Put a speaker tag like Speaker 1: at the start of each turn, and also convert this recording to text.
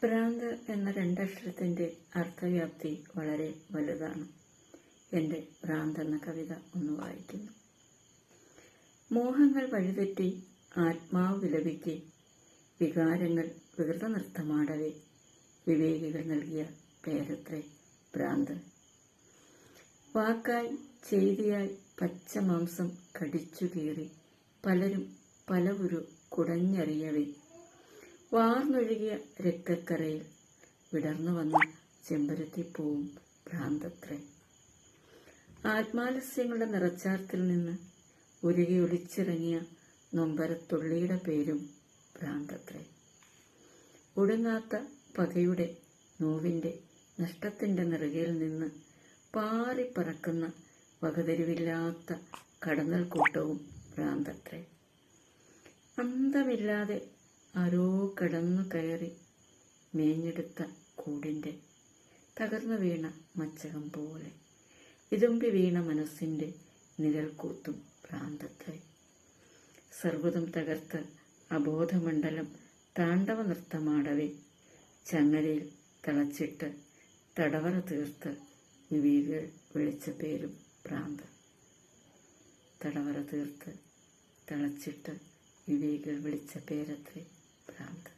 Speaker 1: ഭ്രാന്ത് എന്ന രണ്ടക്ഷരത്തിൻ്റെ അർത്ഥവ്യാപ്തി വളരെ വലുതാണ്. എൻ്റെ ഭ്രാന്ത് എന്ന കവിത ഒന്ന് വായിക്കുന്നു. മോഹങ്ങൾ വഴിതെറ്റി ആത്മാവ് വിലപിക്കെ, വികാരങ്ങൾ വികൃതനൃത്തമാടവേ, വിവേകികൾ നൽകിയ പേരത്രേ ഭ്രാന്ത്. വാക്കായി ചെയ്തിയായി പച്ചമാംസം കടിച്ചു കീറി പലരും പലവുരു കുടഞ്ഞെറിയവേ, വാർന്നൊഴുകിയ രക്തക്കരയിൽ വിടർന്നു വന്ന ചെമ്പരത്തിപ്പൂവും ഭ്രാന്തത്രേ. ആത്മാലസ്യങ്ങളുടെ നിറച്ചാർത്തിൽ നിന്ന് ഉരുകി ഒലിച്ചിറങ്ങിയ നൊമ്പരത്തുള്ളിയുടെ പേരും ഭ്രാന്തത്രേ. ഒടുങ്ങാത്ത പകയുടെ, നോവിൻ്റെ, നഷ്ടത്തിൻ്റെ നെറുകയിൽ നിന്ന് പാറിപ്പറക്കുന്ന വകതിരിവില്ലാത്ത കടന്നൽ കൂട്ടവും ഭ്രാന്തത്രേ. അന്തമില്ലാതെ ആരോ കടന്നു കയറി മേഞ്ഞെടുത്ത കൂടിൻ്റെ തകർന്നു വീണ മച്ചകം പോലെ ഇതുമ്പി വീണ മനസ്സിൻ്റെ നിഴൽക്കൂത്തും ഭ്രാന്തത്രേ. സർവ്വതും തകർത്ത് അബോധമണ്ഡലം താണ്ഡവ നൃത്തമാടവേ, ചങ്ങലയിൽ തളച്ചിട്ട് തടവറ തീർത്ത് വിവേകികൾ വിളിച്ച പേരും ഭ്രാന്ത്. തടവറ തീർത്ത് തളച്ചിട്ട് വിവേകികൾ വിളിച്ച പേരത്രേ ഭ്രാന്ത്.